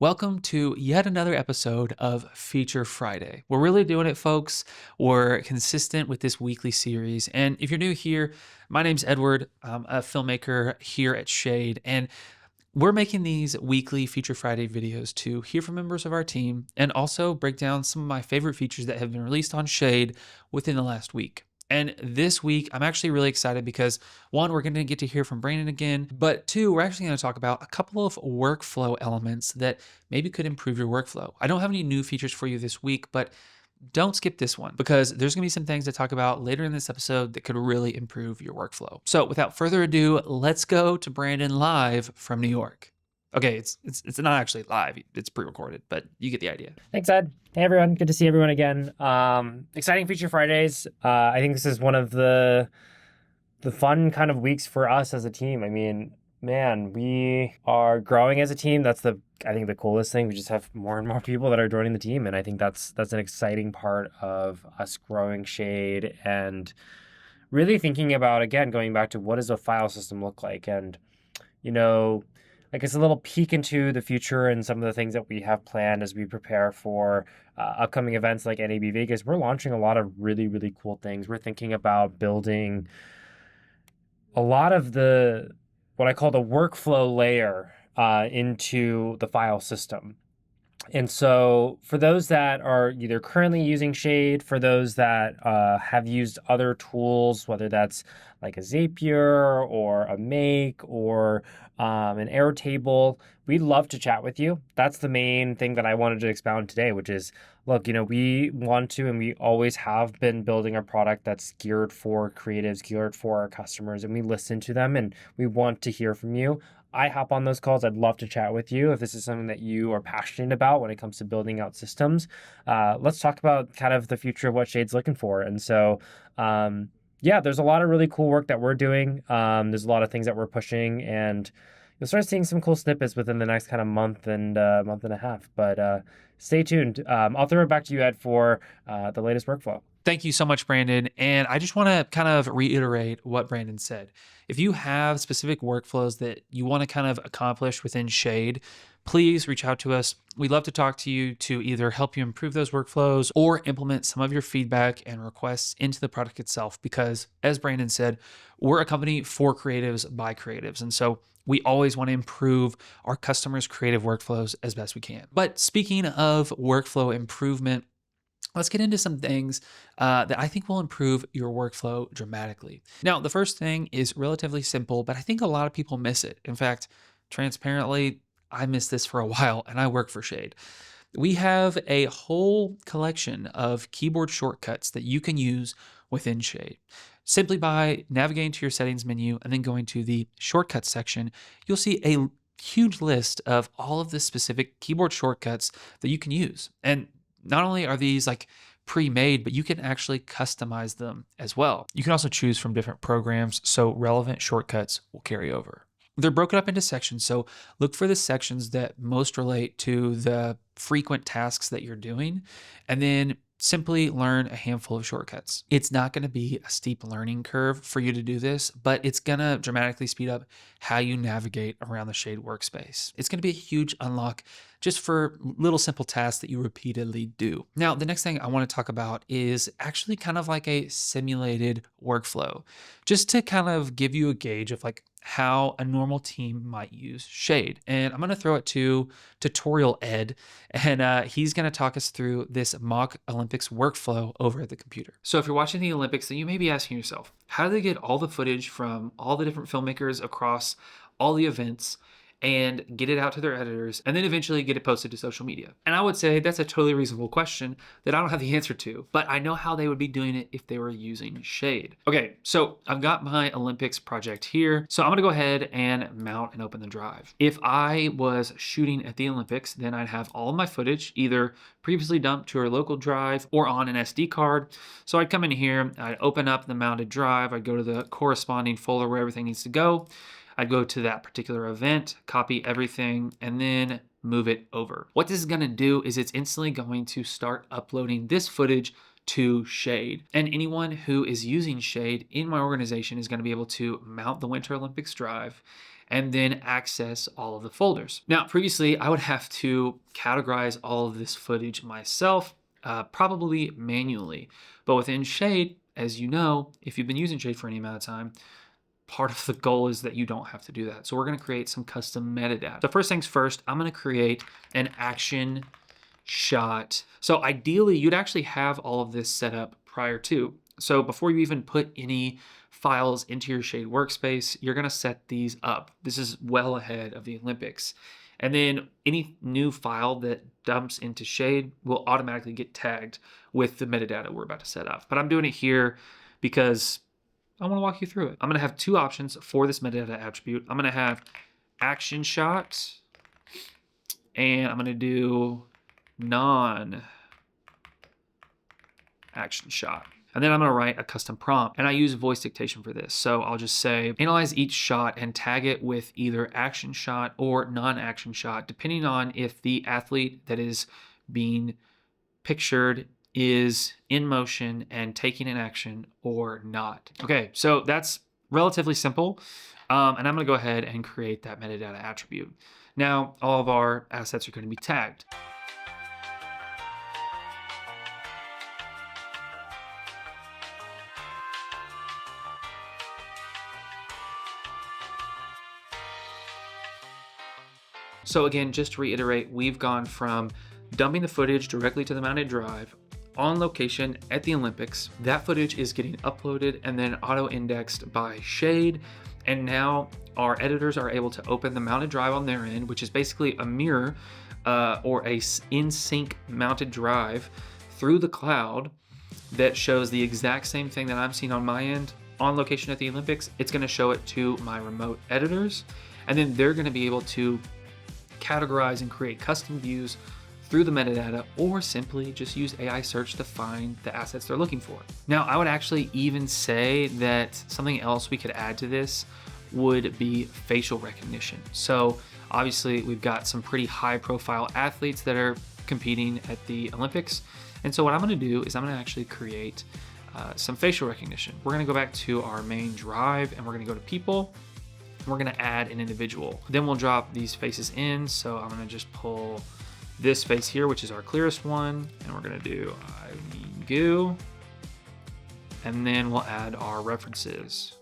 Welcome to yet another episode of Feature Friday. We're really doing it, folks. We're consistent with this weekly series. And if you're new here, my name's Edward. I'm a filmmaker here at Shade. And we're making these weekly Feature Friday videos to hear from members of our team and also break down some of my favorite features that have been released on Shade within the last week. And this week, I'm actually really excited because one, we're going to get to hear from Brandon again, but two, we're actually going to talk about a couple of workflow elements that maybe could improve your workflow. I don't have any new features for you this week, but don't skip this one because there's going to be some things to talk about later in this episode that could really improve your workflow. So without further ado, let's go to Brandon live from New York. Okay, it's not actually live. It's pre-recorded, but you get the idea. Thanks, Ed. Hey, everyone. Good to see everyone again. Exciting Feature Fridays. I think this is one of the fun kind of weeks for us as a team. I mean, man, we are growing as a team. That's I think the coolest thing. We just have more and more people that are joining the team, and I think that's an exciting part of us growing Shade and really thinking about, again, going back to what does a file system look like, and like it's a little peek into the future and some of the things that we have planned as we prepare for upcoming events like NAB Vegas. We're launching a lot of really, really cool things. We're thinking about building a lot of what I call the workflow layer into the file system. And so for those that are either currently using Shade, for those that have used other tools, whether that's like a Zapier or a Make or an Airtable, we'd love to chat with you. That's the main thing that I wanted to expound today, which is, look, we want to, and we always have been building a product that's geared for creatives, geared for our customers, and we listen to them and we want to hear from you. I hop on those calls. I'd love to chat with you if this is something that you are passionate about when it comes to building out systems. Let's talk about kind of the future of what Shade's looking for. And so, there's a lot of really cool work that we're doing. There's a lot of things that we're pushing, and you'll start seeing some cool snippets within the next kind of month and a half. But stay tuned. I'll throw it back to you, Ed, for the latest workflow. Thank you so much, Brandon. And I just want to kind of reiterate what Brandon said. If you have specific workflows that you want to kind of accomplish within Shade, please reach out to us. We'd love to talk to you to either help you improve those workflows or implement some of your feedback and requests into the product itself. Because as Brandon said, we're a company for creatives by creatives. And so we always want to improve our customers' creative workflows as best we can. But speaking of workflow improvement, let's get into some things that I think will improve your workflow dramatically. Now, the first thing is relatively simple, but I think a lot of people miss it. In fact, transparently, I missed this for a while, and I work for Shade. We have a whole collection of keyboard shortcuts that you can use within Shade. Simply by navigating to your settings menu and then going to the shortcuts section, you'll see a huge list of all of the specific keyboard shortcuts that you can use. And not only are these like pre-made, but you can actually customize them as well. You can also choose from different programs, so relevant shortcuts will carry over. They're broken up into sections, so look for the sections that most relate to the frequent tasks that you're doing, and then simply learn a handful of shortcuts. It's not going to be a steep learning curve for you to do this, but it's going to dramatically speed up how you navigate around the Shade workspace. It's going to be a huge unlock just for little simple tasks that you repeatedly do. Now, the next thing I want to talk about is actually kind of like a simulated workflow, just to kind of give you a gauge of like how a normal team might use Shade. And I'm going to throw it to Tutorial Ed, and he's going to talk us through this mock Olympics workflow over at the computer. So if you're watching the Olympics, then you may be asking yourself, how do they get all the footage from all the different filmmakers across all the events and get it out to their editors, and then eventually get it posted to social media? And I would say that's a totally reasonable question that I don't have the answer to, but I know how they would be doing it if they were using Shade. Okay, so I've got my Olympics project here, so I'm gonna go ahead and mount and open the drive. If I was shooting at the Olympics, then I'd have all of my footage either previously dumped to a local drive or on an SD card. So I'd come in here, I'd open up the mounted drive, I'd go to the corresponding folder where everything needs to go. I'd go to that particular event, copy everything, and then move it over. What this is going to do is it's instantly going to start uploading this footage to Shade. And anyone who is using Shade in my organization is going to be able to mount the Winter Olympics drive and then access all of the folders. Now, previously, I would have to categorize all of this footage myself, probably manually. But within Shade, as you know, if you've been using Shade for any amount of time, part of the goal is that you don't have to do that. So we're going to create some custom metadata. So first things first, I'm going to create an action shot. So ideally, you'd actually have all of this set up prior to. So before you even put any files into your Shade workspace, you're going to set these up. This is well ahead of the Olympics. And then any new file that dumps into Shade will automatically get tagged with the metadata we're about to set up. But I'm doing it here because I want to walk you through it. I'm going to have two options for this metadata attribute. I'm going to have action shot, and I'm going to do non-action shot. And then I'm going to write a custom prompt, and I use voice dictation for this. So I'll just say, analyze each shot and tag it with either action shot or non-action shot, depending on if the athlete that is being pictured is in motion and taking an action or not. Okay, so that's relatively simple. And I'm going to go ahead and create that metadata attribute. Now, all of our assets are going to be tagged. So again, just to reiterate, we've gone from dumping the footage directly to the mounted drive on location at the Olympics. That footage is getting uploaded and then auto-indexed by Shade. And now our editors are able to open the mounted drive on their end, which is basically a mirror or a in-sync mounted drive through the cloud that shows the exact same thing that I'm seeing on my end on location at the Olympics. It's going to show it to my remote editors, and then they're going to be able to categorize and create custom views through the metadata, or simply just use AI search to find the assets they're looking for. Now, I would actually even say that something else we could add to this would be facial recognition. So obviously we've got some pretty high profile athletes that are competing at the Olympics. And so what I'm gonna do is I'm gonna actually create some facial recognition. We're gonna go back to our main drive and we're gonna go to people. We're gonna add an individual. Then we'll drop these faces in. So I'm gonna just pull this face here, which is our clearest one, and we're gonna do Eileen Gu, and then we'll add our references.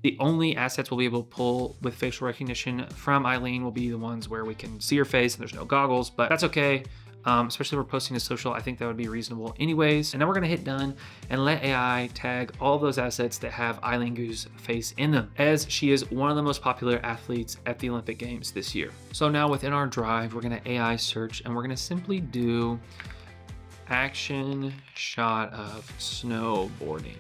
The only assets we'll be able to pull with facial recognition from Eileen will be the ones where we can see her face and there's no goggles, but that's okay. Especially if we're posting to social, I think that would be reasonable anyways. And now we're gonna hit done and let AI tag all those assets that have Eileen Gu's face in them, as she is one of the most popular athletes at the Olympic Games this year. So now within our drive, we're gonna AI search and we're gonna simply do action shot of snowboarding.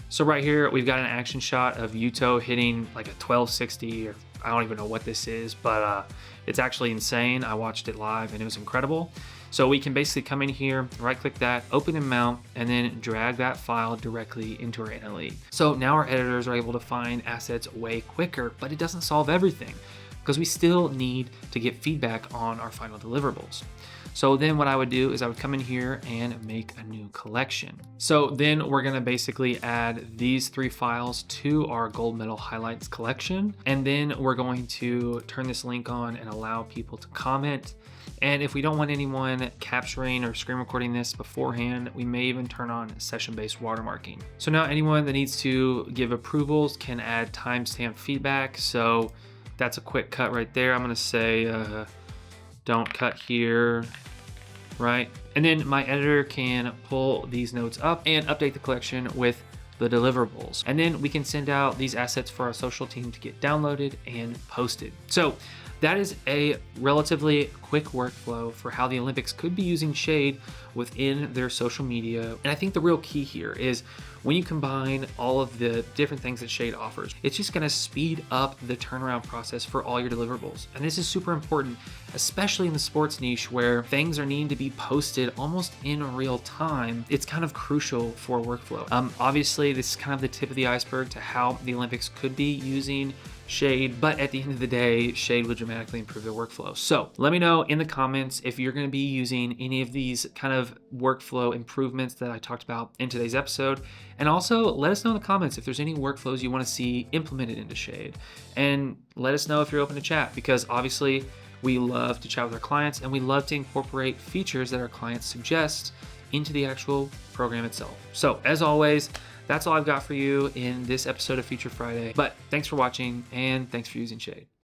So right here, we've got an action shot of Yuto hitting like a 1260, or I don't even know what this is, but it's actually insane. I watched it live and it was incredible. So we can basically come in here, right click that, open and mount, and then drag that file directly into our NLE. So now our editors are able to find assets way quicker, but it doesn't solve everything because we still need to get feedback on our final deliverables. So then what I would do is I would come in here and make a new collection. So then we're gonna basically add these 3 files to our gold medal highlights collection. And then we're going to turn this link on and allow people to comment. And if we don't want anyone capturing or screen recording this beforehand, we may even turn on session-based watermarking. So now anyone that needs to give approvals can add timestamp feedback. So that's a quick cut right there. I'm gonna say, don't cut here, right? And then my editor can pull these notes up and update the collection with the deliverables. And then we can send out these assets for our social team to get downloaded and posted. So that is a relatively quick workflow for how the Olympics could be using Shade within their social media. And I think the real key here is when you combine all of the different things that Shade offers, it's just gonna speed up the turnaround process for all your deliverables. And this is super important, especially in the sports niche where things are needing to be posted almost in real time. It's kind of crucial for workflow. Obviously, this is kind of the tip of the iceberg to how the Olympics could be using Shade, but at the end of the day, Shade would dramatically improve their workflow. So let me know in the comments if you're going to be using any of these kind of workflow improvements that I talked about in today's episode. And also let us know in the comments if there's any workflows you want to see implemented into Shade. And let us know if you're open to chat, because obviously we love to chat with our clients and we love to incorporate features that our clients suggest into the actual program itself. So as always, that's all I've got for you in this episode of Feature Friday. But thanks for watching and thanks for using Shade.